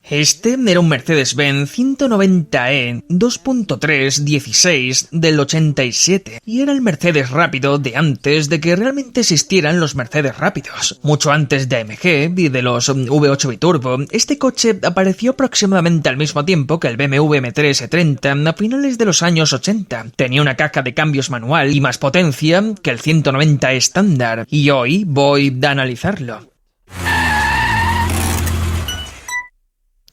Este era un Mercedes-Benz 190E 2.3 16 del 87 y era el Mercedes rápido de antes de que realmente existieran los Mercedes rápidos. Mucho antes de AMG y de los V8 Biturbo, este coche apareció aproximadamente al mismo tiempo que el BMW M3 E30 a finales de los años 80. Tenía una caja de cambios manual y más potencia que el 190E estándar, y hoy voy a analizarlo.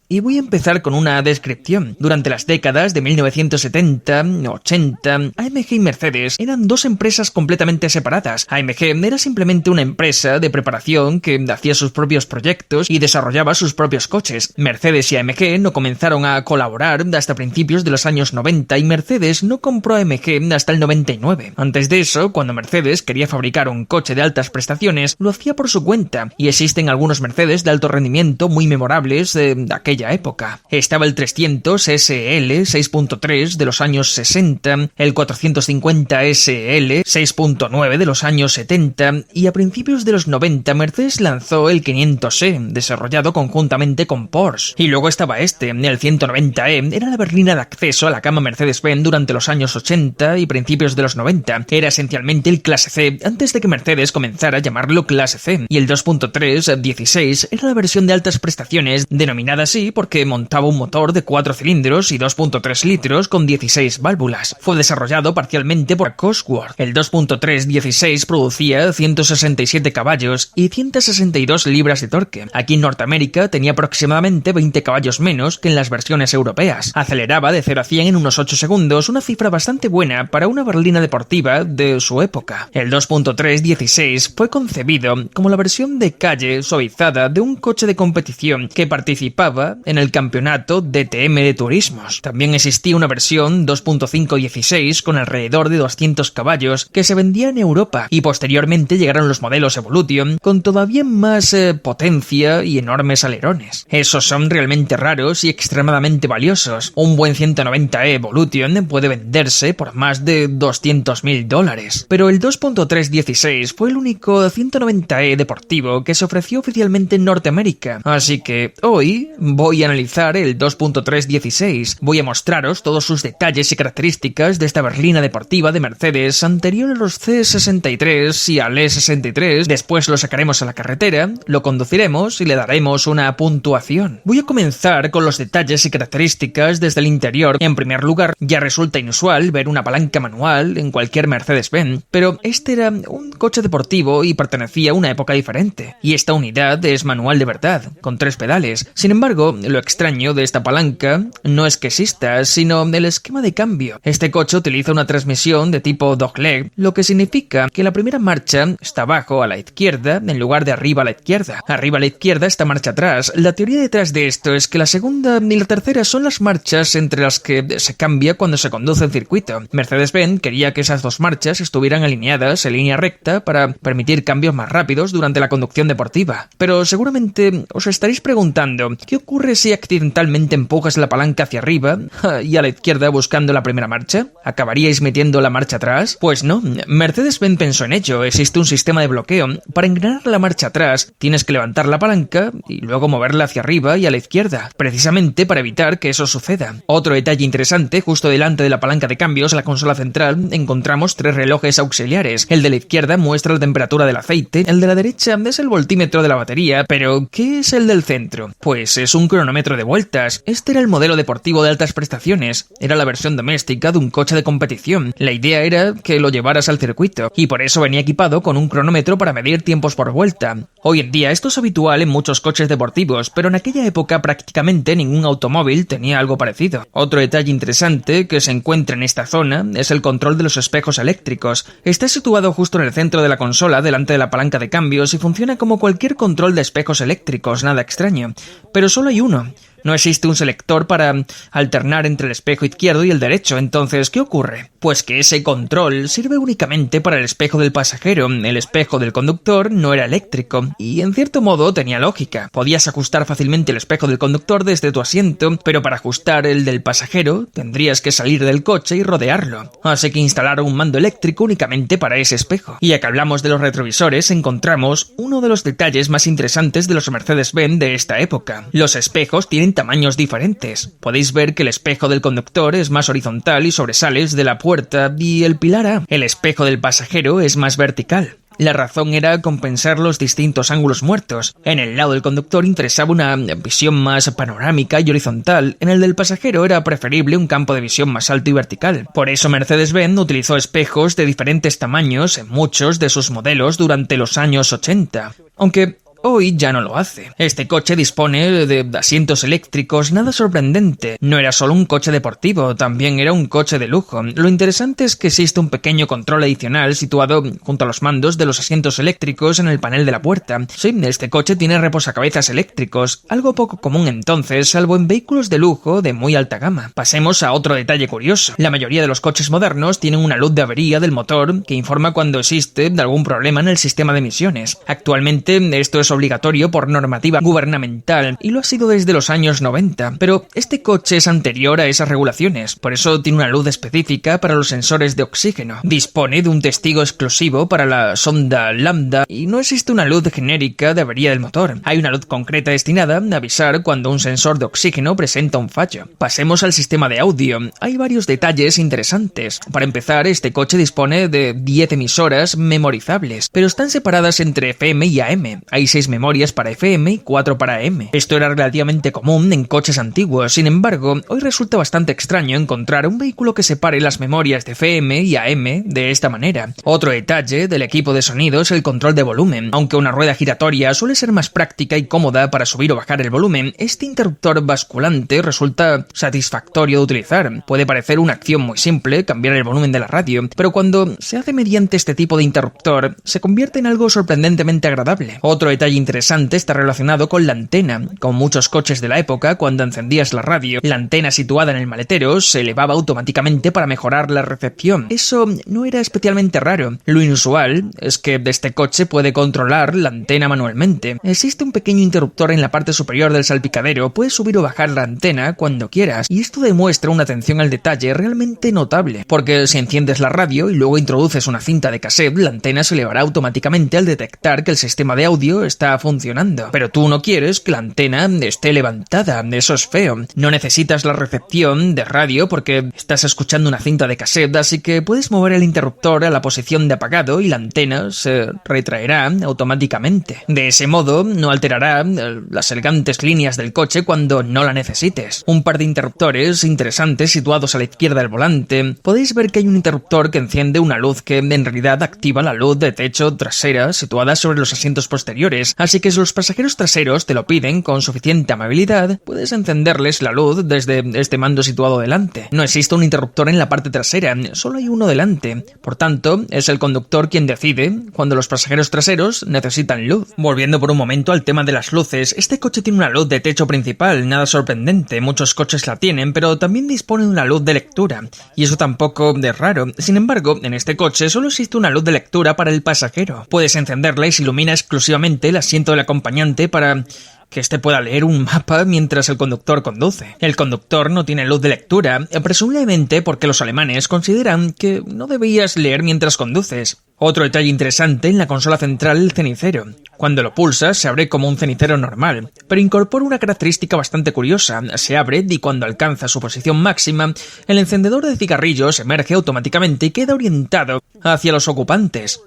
Y voy a empezar con una descripción. Durante las décadas de 1970, 80, AMG y Mercedes eran dos empresas completamente separadas. AMG era simplemente una empresa de preparación que hacía sus propios proyectos y desarrollaba sus propios coches. Mercedes y AMG no comenzaron a colaborar hasta principios de los años 90 y Mercedes no compró AMG hasta el 99. Antes de eso, cuando Mercedes quería fabricar un coche de altas prestaciones, lo hacía por su cuenta, y existen algunos Mercedes de alto rendimiento muy memorables de aquella época. Estaba el 300 SL 6.3 de los años 60, el 450 SL 6.9 de los años 70 y a principios de los 90 Mercedes lanzó el 500E, desarrollado conjuntamente con Porsche. Y luego estaba el 190E, era la berlina de acceso a la gama Mercedes-Benz durante los años 80 y principios de los 90. Era esencialmente el Clase C antes de que Mercedes comenzara a llamarlo Clase C, y el 2.3 16 era la versión de altas prestaciones, denominada así porque montaba un motor de 4 cilindros y 2.3 litros con 16 válvulas. Fue desarrollado parcialmente por Cosworth. El 2.3 16 producía 167 caballos y 162 libras de torque. Aquí en Norteamérica tenía aproximadamente 20 caballos menos que en las versiones europeas. Aceleraba de 0 a 100 en unos 8 segundos, una cifra bastante buena para una berlina deportiva de su época. El 2.3 16 fue concebido como la versión de calle suavizada de un coche de competición que participaba en el campeonato DTM de turismos. También existía una versión 2.5 16 con alrededor de 200 caballos que se vendía en Europa, y posteriormente llegaron los modelos Evolution con todavía más potencia y enormes alerones. Esos son realmente raros y extremadamente valiosos. Un buen 190E Evolution puede venderse por más de $200.000, pero el 2.3 16 fue el único 190E deportivo que se ofreció oficialmente en Norteamérica, así que hoy voy a analizar el 2.3 16. Voy a mostraros todos sus detalles y características de esta berlina deportiva de Mercedes anterior a los C63 y al E63. Después lo sacaremos a la carretera, lo conduciremos y le daremos una puntuación. Voy a comenzar con los detalles y características desde el interior. En primer lugar, ya resulta inusual ver una palanca manual en cualquier Mercedes-Benz, pero este era un coche deportivo y pertenecía a una época diferente. Y esta unidad es manual de verdad, con 3 pedales. Sin embargo, lo extraño de esta palanca no es que exista, sino el esquema de cambio. Este coche utiliza una transmisión de tipo dogleg, lo que significa que la primera marcha está abajo a la izquierda en lugar de arriba a la izquierda. Arriba a la izquierda está marcha atrás. La teoría detrás de esto es que la segunda y la tercera son las marchas entre las que se cambia cuando se conduce en circuito. Mercedes-Benz quería que esas dos marchas estuvieran alineadas en línea recta para permitir cambios más rápidos durante la conducción deportiva. Pero seguramente os estaréis preguntando, ¿qué ocurre si accidentalmente empujas la palanca hacia arriba y a la izquierda buscando la primera marcha? ¿Acabaríais metiendo la marcha atrás? Pues no, Mercedes-Benz pensó en ello. Existe un sistema de bloqueo. Para engranar la marcha atrás, tienes que levantar la palanca y luego moverla hacia arriba y a la izquierda, precisamente para evitar que eso suceda. Otro detalle interesante, justo delante de la palanca de cambios, en la consola central, encontramos 3 relojes auxiliares. El de la izquierda muestra la temperatura del aceite, el de la derecha es el voltímetro de la batería, pero ¿qué es el del centro? Pues es un cronómetro de vueltas. Este era el modelo deportivo de altas prestaciones. Era la versión doméstica de un coche de competición. La idea era que lo llevaras al circuito, y por eso venía equipado con un cronómetro para medir tiempos por vuelta. Hoy en día esto es habitual en muchos coches deportivos, pero en aquella época prácticamente ningún automóvil tenía algo parecido. Otro detalle interesante que se encuentra en esta zona es el control de los espejos eléctricos. Está situado justo en el centro de la consola, delante de la palanca de cambios, y funciona como cualquier control de espejos eléctricos, nada extraño. Pero solo hay uno. No existe un selector para alternar entre el espejo izquierdo y el derecho. Entonces, ¿qué ocurre? Pues que ese control sirve únicamente para el espejo del pasajero. El espejo del conductor no era eléctrico y, en cierto modo, tenía lógica. Podías ajustar fácilmente el espejo del conductor desde tu asiento, pero para ajustar el del pasajero tendrías que salir del coche y rodearlo. Así que instalaron un mando eléctrico únicamente para ese espejo. Y ya que hablamos de los retrovisores, encontramos uno de los detalles más interesantes de los Mercedes-Benz de esta época. Los espejos tienen tienen tamaños diferentes. Podéis ver que el espejo del conductor es más horizontal y sobresale de la puerta, y el pilar A, el espejo del pasajero, es más vertical. La razón era compensar los distintos ángulos muertos. En el lado del conductor interesaba una visión más panorámica y horizontal. En el del pasajero era preferible un campo de visión más alto y vertical. Por eso Mercedes-Benz utilizó espejos de diferentes tamaños en muchos de sus modelos durante los años 80. Aunque hoy ya no lo hace. Este coche dispone de asientos eléctricos, nada sorprendente. No era solo un coche deportivo, también era un coche de lujo. Lo interesante es que existe un pequeño control adicional situado junto a los mandos de los asientos eléctricos en el panel de la puerta. Sí, este coche tiene reposacabezas eléctricos, algo poco común entonces, salvo en vehículos de lujo de muy alta gama. Pasemos a otro detalle curioso. La mayoría de los coches modernos tienen una luz de avería del motor que informa cuando existe algún problema en el sistema de emisiones. Actualmente esto es obligatorio por normativa gubernamental y lo ha sido desde los años 90, pero este coche es anterior a esas regulaciones, por eso tiene una luz específica para los sensores de oxígeno. Dispone de un testigo exclusivo para la sonda lambda y no existe una luz genérica de avería del motor. Hay una luz concreta destinada a avisar cuando un sensor de oxígeno presenta un fallo. Pasemos al sistema de audio. Hay varios detalles interesantes. Para empezar, este coche dispone de 10 emisoras memorizables, pero están separadas entre FM y AM. Hay 6 memorias para FM y 4 para AM. Esto era relativamente común en coches antiguos, sin embargo, hoy resulta bastante extraño encontrar un vehículo que separe las memorias de FM y AM de esta manera. Otro detalle del equipo de sonido es el control de volumen. Aunque una rueda giratoria suele ser más práctica y cómoda para subir o bajar el volumen, este interruptor basculante resulta satisfactorio de utilizar. Puede parecer una acción muy simple, cambiar el volumen de la radio, pero cuando se hace mediante este tipo de interruptor, se convierte en algo sorprendentemente agradable. Otro detalle interesante está relacionado con la antena. Con muchos coches de la época, cuando encendías la radio, la antena situada en el maletero se elevaba automáticamente para mejorar la recepción. Eso no era especialmente raro. Lo inusual es que este coche puede controlar la antena manualmente. Existe un pequeño interruptor en la parte superior del salpicadero, puedes subir o bajar la antena cuando quieras, y esto demuestra una atención al detalle realmente notable, porque si enciendes la radio y luego introduces una cinta de cassette, la antena se elevará automáticamente al detectar que el sistema de audio está funcionando. Pero tú no quieres que la antena esté levantada, eso es feo. No necesitas la recepción de radio porque estás escuchando una cinta de cassette, así que puedes mover el interruptor a la posición de apagado y la antena se retraerá automáticamente. De ese modo, no alterará las elegantes líneas del coche cuando no la necesites. Un par de interruptores interesantes situados a la izquierda del volante. Podéis ver que hay un interruptor que enciende una luz que en realidad activa la luz de techo trasera situada sobre los asientos posteriores, así que si los pasajeros traseros te lo piden con suficiente amabilidad, puedes encenderles la luz desde este mando situado delante. No existe un interruptor en la parte trasera, solo hay uno delante. Por tanto, es el conductor quien decide cuando los pasajeros traseros necesitan luz. Volviendo por un momento al tema de las luces, este coche tiene una luz de techo principal, nada sorprendente, muchos coches la tienen, pero también dispone de una luz de lectura, y eso tampoco es raro. Sin embargo, en este coche solo existe una luz de lectura para el pasajero. Puedes encenderla y se ilumina exclusivamente el asiento del acompañante para que éste pueda leer un mapa mientras el conductor conduce. El conductor no tiene luz de lectura, presumiblemente porque los alemanes consideran que no deberías leer mientras conduces. Otro detalle interesante en la consola central, el cenicero. Cuando lo pulsas se abre como un cenicero normal, pero incorpora una característica bastante curiosa. Se abre y cuando alcanza su posición máxima, el encendedor de cigarrillos emerge automáticamente y queda orientado hacia los ocupantes.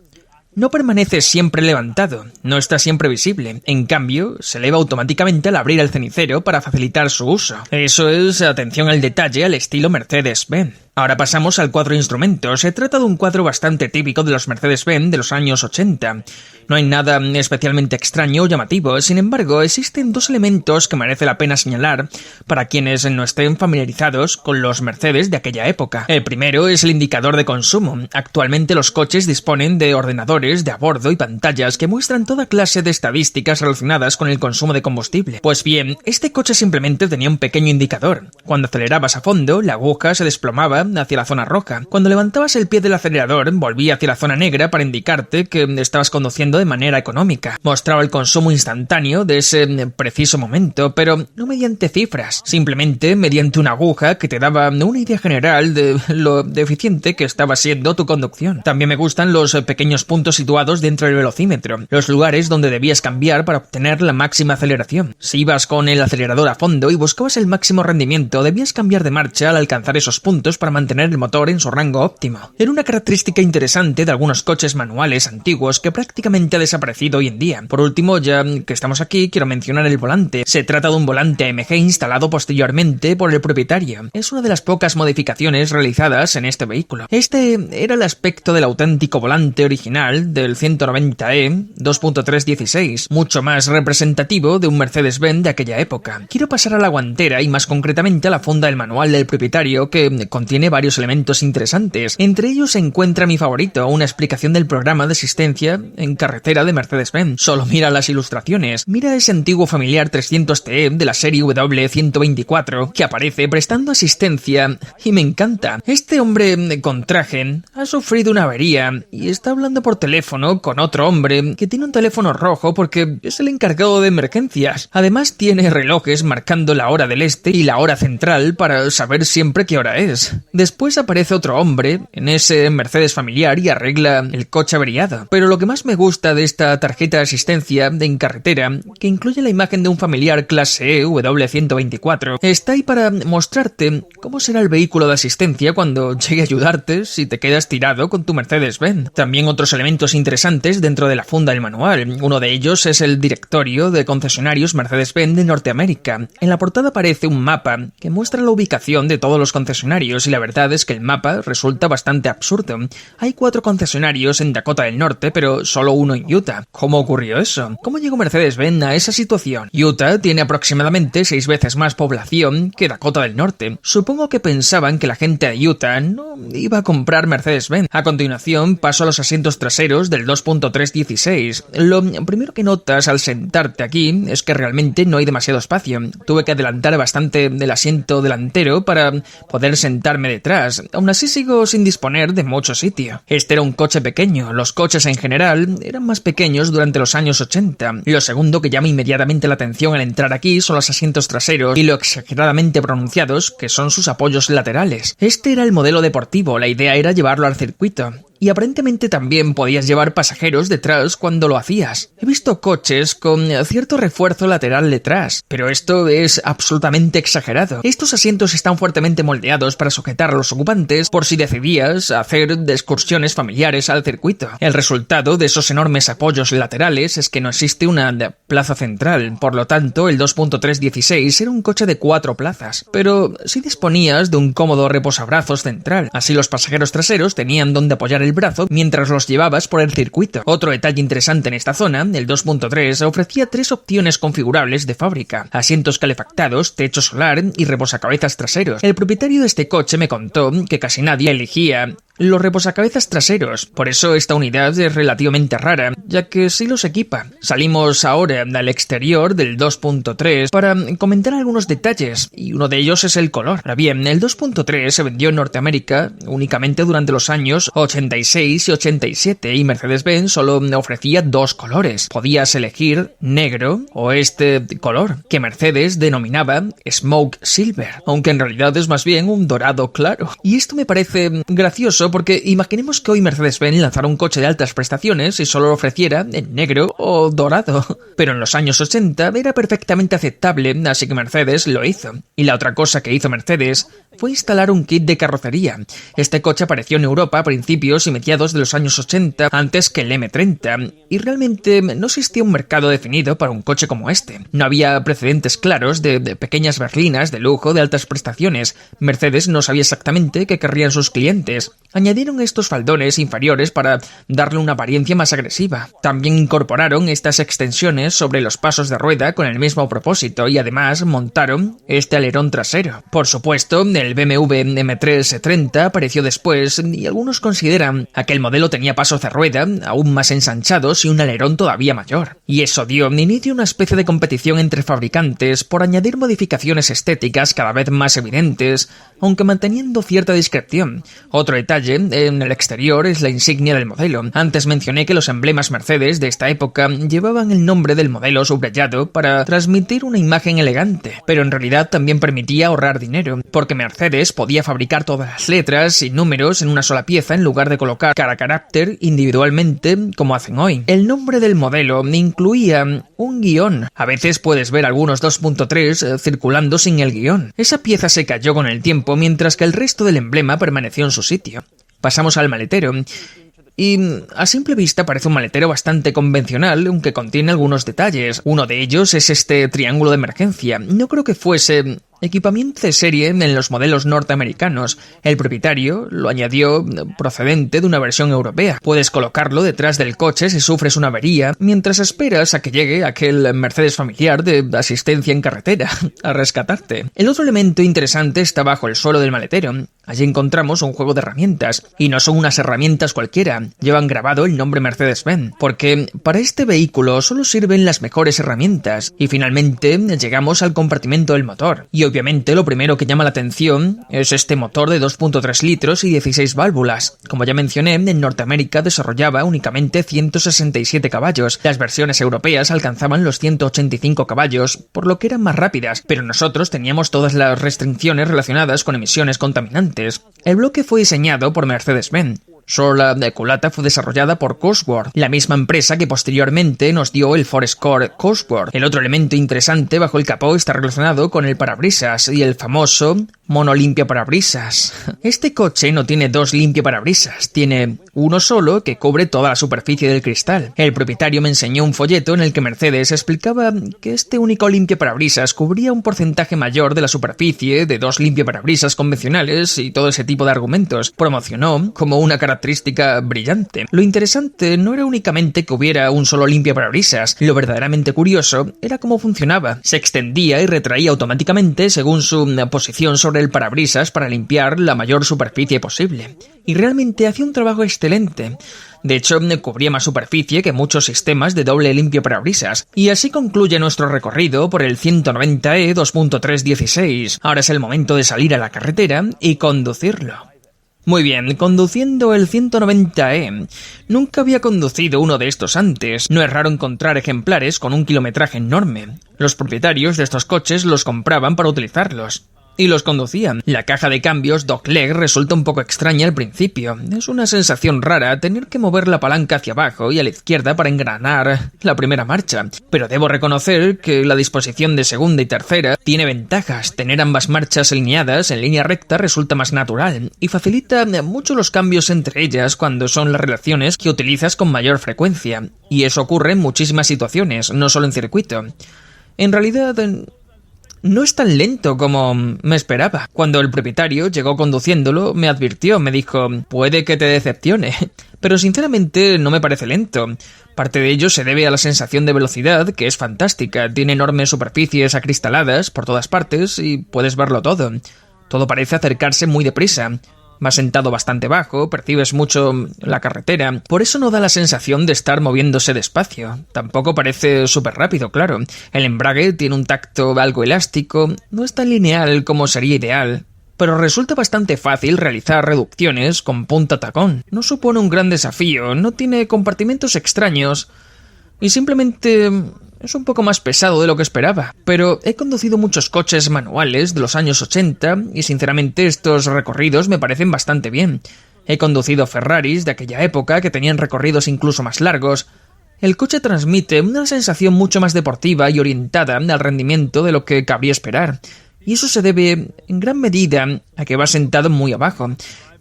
No permanece siempre levantado, no está siempre visible, en cambio, se eleva automáticamente al abrir el cenicero para facilitar su uso. Eso es atención al detalle al estilo Mercedes-Benz. Ahora pasamos al cuadro de instrumentos. Se trata de un cuadro bastante típico de los Mercedes-Benz de los años 80. No hay nada especialmente extraño o llamativo, sin embargo, existen dos elementos que merece la pena señalar para quienes no estén familiarizados con los Mercedes de aquella época. El primero es el indicador de consumo. Actualmente los coches disponen de ordenadores de a bordo y pantallas que muestran toda clase de estadísticas relacionadas con el consumo de combustible. Pues bien, este coche simplemente tenía un pequeño indicador. Cuando acelerabas a fondo, la aguja se desplomaba hacia la zona roja. Cuando levantabas el pie del acelerador, volvía hacia la zona negra para indicarte que estabas conduciendo de manera económica. Mostraba el consumo instantáneo de ese preciso momento, pero no mediante cifras, simplemente mediante una aguja que te daba una idea general de lo eficiente que estaba siendo tu conducción. También me gustan los pequeños puntos puntos situados dentro del velocímetro, los lugares donde debías cambiar para obtener la máxima aceleración. Si ibas con el acelerador a fondo y buscabas el máximo rendimiento, debías cambiar de marcha al alcanzar esos puntos para mantener el motor en su rango óptimo. Era una característica interesante de algunos coches manuales antiguos que prácticamente ha desaparecido hoy en día. Por último, ya que estamos aquí, quiero mencionar el volante. Se trata de un volante AMG instalado posteriormente por el propietario. Es una de las pocas modificaciones realizadas en este vehículo. Este era el aspecto del auténtico volante original del 190E 2.316, mucho más representativo de un Mercedes-Benz de aquella época. Quiero pasar a la guantera y más concretamente a la funda del manual del propietario, que contiene varios elementos interesantes. Entre ellos se encuentra mi favorito, una explicación del programa de asistencia en carretera de Mercedes-Benz. Solo mira las ilustraciones. Mira ese antiguo familiar 300TE de la serie W124 que aparece prestando asistencia y me encanta. Este hombre con traje ha sufrido una avería y está hablando por teléfono con otro hombre que tiene un teléfono rojo porque es el encargado de emergencias. Además tiene relojes marcando la hora del este y la hora central para saber siempre qué hora es. Después aparece otro hombre en ese Mercedes familiar y arregla el coche averiado. Pero lo que más me gusta de esta tarjeta de asistencia en carretera, que incluye la imagen de un familiar clase E W124, está ahí para mostrarte cómo será el vehículo de asistencia cuando llegue a ayudarte si te quedas tirado con tu Mercedes-Benz. También otros elementos interesantes dentro de la funda del manual. Uno de ellos es el directorio de concesionarios Mercedes-Benz de Norteamérica. En la portada aparece un mapa que muestra la ubicación de todos los concesionarios y la verdad es que el mapa resulta bastante absurdo. Hay 4 concesionarios en Dakota del Norte, pero solo uno en Utah. ¿Cómo ocurrió eso? ¿Cómo llegó Mercedes-Benz a esa situación? Utah tiene aproximadamente 6 veces más población que Dakota del Norte. Supongo que pensaban que la gente de Utah no iba a comprar Mercedes-Benz. A continuación paso a los asientos traseros del 2.316. Lo primero que notas al sentarte aquí es que realmente no hay demasiado espacio. Tuve que adelantar bastante del asiento delantero para poder sentarme detrás. Aún así sigo sin disponer de mucho sitio. Este era un coche pequeño. Los coches en general eran más pequeños durante los años 80. Lo segundo que llama inmediatamente la atención al entrar aquí son los asientos traseros y lo exageradamente pronunciados que son sus apoyos laterales. Este era el modelo deportivo. La idea era llevarlo al circuito. Y aparentemente también podías llevar pasajeros detrás cuando lo hacías. He visto coches con cierto refuerzo lateral detrás, pero esto es absolutamente exagerado. Estos asientos están fuertemente moldeados para sujetar a los ocupantes por si decidías hacer excursiones familiares al circuito. El resultado de esos enormes apoyos laterales es que no existe una plaza central, por lo tanto el 2.316 era un coche de 4 plazas, pero sí disponías de un cómodo reposabrazos central. Así los pasajeros traseros tenían donde apoyar el brazo mientras los llevabas por el circuito. Otro detalle interesante en esta zona, el 2.3 ofrecía 3 opciones configurables de fábrica: asientos calefactados, techo solar y reposacabezas traseros. El propietario de este coche me contó que casi nadie elegía los reposacabezas traseros, por eso esta unidad es relativamente rara, ya que sí los equipa. Salimos ahora al exterior del 2.3 para comentar algunos detalles, y uno de ellos es el color. Ahora bien, el 2.3 se vendió en Norteamérica únicamente durante los años 86 y 87, y Mercedes-Benz solo ofrecía 2 colores. Podías elegir negro o este color, que Mercedes denominaba Smoke Silver, aunque en realidad es más bien un dorado claro. Y esto me parece gracioso porque imaginemos que hoy Mercedes-Benz lanzara un coche de altas prestaciones y solo lo ofreciera en negro o dorado. Pero en los años 80 era perfectamente aceptable, así que Mercedes lo hizo. Y la otra cosa que hizo Mercedes fue instalar un kit de carrocería. Este coche apareció en Europa a principios y mediados de los años 80, antes que el M30, y realmente no existía un mercado definido para un coche como este. No había precedentes claros de pequeñas berlinas de lujo de altas prestaciones. Mercedes no sabía exactamente qué querrían sus clientes. Añadieron estos faldones inferiores para darle una apariencia más agresiva. También incorporaron estas extensiones sobre los pasos de rueda con el mismo propósito y además montaron este alerón trasero. Por supuesto, el BMW M330 apareció después y algunos consideran que el modelo tenía pasos de rueda aún más ensanchados y un alerón todavía mayor. Y eso dio inicio a una especie de competición entre fabricantes por añadir modificaciones estéticas cada vez más evidentes, aunque manteniendo cierta discreción. Otro detalle detalle en el exterior es la insignia del modelo. Antes mencioné que los emblemas Mercedes de esta época llevaban el nombre del modelo subrayado para transmitir una imagen elegante, pero en realidad también permitía ahorrar dinero, porque Mercedes podía fabricar todas las letras y números en una sola pieza en lugar de colocar cada carácter individualmente como hacen hoy. El nombre del modelo incluía un guión. A veces puedes ver algunos 2.3 circulando sin el guión. Esa pieza se cayó con el tiempo, mientras que el resto del emblema permaneció en su sitio. Pasamos al maletero. Y a simple vista parece un maletero bastante convencional, aunque contiene algunos detalles. Uno de ellos es este triángulo de emergencia. No creo que fuese equipamiento de serie en los modelos norteamericanos. El propietario lo añadió procedente de una versión europea. Puedes colocarlo detrás del coche si sufres una avería, mientras esperas a que llegue aquel Mercedes familiar de asistencia en carretera a rescatarte. El otro elemento interesante está bajo el suelo del maletero. Allí encontramos un juego de herramientas, y no son unas herramientas cualquiera. Llevan grabado el nombre Mercedes-Benz, porque para este vehículo solo sirven las mejores herramientas. Y finalmente llegamos al compartimento del motor. Y obviamente lo primero que llama la atención es este motor de 2.3 litros y 16 válvulas. Como ya mencioné, en Norteamérica desarrollaba únicamente 167 caballos. Las versiones europeas alcanzaban los 185 caballos, por lo que eran más rápidas, pero nosotros teníamos todas las restricciones relacionadas con emisiones contaminantes. El bloque fue diseñado por Mercedes-Benz. Solo la culata fue desarrollada por Cosworth, la misma empresa que posteriormente nos dio el Ford Escort Cosworth. El otro elemento interesante bajo el capó está relacionado con el parabrisas y el famoso monolimpia parabrisas. Este coche no tiene dos limpiaparabrisas, tiene uno solo que cubre toda la superficie del cristal. El propietario me enseñó un folleto en el que Mercedes explicaba que este único limpiaparabrisas cubría un porcentaje mayor de la superficie de dos limpiaparabrisas convencionales y todo ese tipo de argumentos. Promocionó como una característica brillante. Lo interesante no era únicamente que hubiera un solo limpiaparabrisas, lo verdaderamente curioso era cómo funcionaba. Se extendía y retraía automáticamente según su posición sobre el parabrisas para limpiar la mayor superficie posible. Y realmente hacía un trabajo excelente. De hecho, cubría más superficie que muchos sistemas de doble limpiaparabrisas. Y así concluye nuestro recorrido por el 190e 2.316. Ahora es el momento de salir a la carretera y conducirlo. Muy bien, conduciendo el 190e. Nunca había conducido uno de estos antes. No es raro encontrar ejemplares con un kilometraje enorme. Los propietarios de estos coches los compraban para utilizarlos. Y los conducían. La caja de cambios dogleg resulta un poco extraña al principio. Es una sensación rara tener que mover la palanca hacia abajo y a la izquierda para engranar la primera marcha. Pero debo reconocer que la disposición de segunda y tercera tiene ventajas. Tener ambas marchas alineadas en línea recta resulta más natural y facilita mucho los cambios entre ellas cuando son las relaciones que utilizas con mayor frecuencia. Y eso ocurre en muchísimas situaciones, no solo en circuito. En realidad, no es tan lento como me esperaba. Cuando el propietario llegó conduciéndolo, me advirtió, me dijo, puede que te decepcione, pero sinceramente no me parece lento. Parte de ello se debe a la sensación de velocidad, que es fantástica, tiene enormes superficies acristaladas por todas partes y puedes verlo todo. Todo parece acercarse muy deprisa. Vas sentado bastante bajo, percibes mucho la carretera, por eso no da la sensación de estar moviéndose despacio. Tampoco parece súper rápido, claro. El embrague tiene un tacto algo elástico, no es tan lineal como sería ideal, pero resulta bastante fácil realizar reducciones con punta tacón. No supone un gran desafío, no tiene compartimentos extraños y simplemente es un poco más pesado de lo que esperaba, pero he conducido muchos coches manuales de los años 80 y sinceramente estos recorridos me parecen bastante bien. He conducido Ferraris de aquella época que tenían recorridos incluso más largos. El coche transmite una sensación mucho más deportiva y orientada al rendimiento de lo que cabría esperar, y eso se debe en gran medida a que vas sentado muy abajo.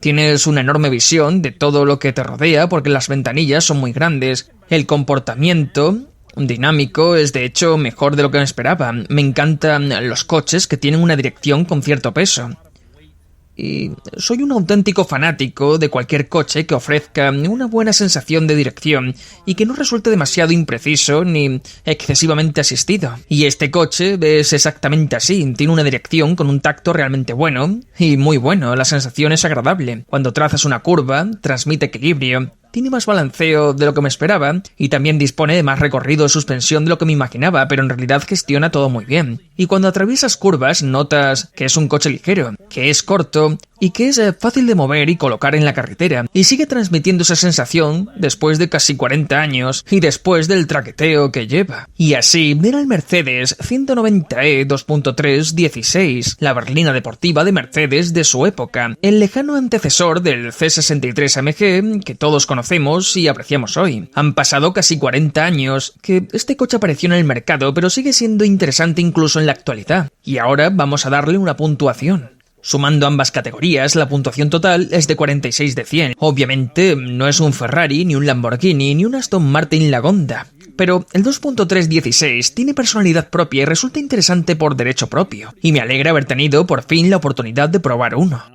Tienes una enorme visión de todo lo que te rodea porque las ventanillas son muy grandes. El comportamiento dinámico es de hecho mejor de lo que me esperaba. Me encantan los coches que tienen una dirección con cierto peso. Y soy un auténtico fanático de cualquier coche que ofrezca una buena sensación de dirección y que no resulte demasiado impreciso ni excesivamente asistido. Y este coche es exactamente así, tiene una dirección con un tacto realmente bueno y muy bueno, la sensación es agradable. Cuando trazas una curva, transmite equilibrio, tiene más balanceo de lo que me esperaba y también dispone de más recorrido de suspensión de lo que me imaginaba, pero en realidad gestiona todo muy bien. Y cuando atraviesas curvas notas que es un coche ligero, que es corto y y que es fácil de mover y colocar en la carretera, y sigue transmitiendo esa sensación después de casi 40 años y después del traqueteo que lleva. Y así era el Mercedes 190e 2.3 16, la berlina deportiva de Mercedes de su época, el lejano antecesor del C63 AMG que todos conocemos y apreciamos hoy. Han pasado casi 40 años que este coche apareció en el mercado, pero sigue siendo interesante incluso en la actualidad. Y ahora vamos a darle una puntuación. Sumando ambas categorías, la puntuación total es de 46 de 100. Obviamente no es un Ferrari, ni un Lamborghini, ni un Aston Martin Lagonda. Pero el 2.316 tiene personalidad propia y resulta interesante por derecho propio. Y me alegra haber tenido por fin la oportunidad de probar uno.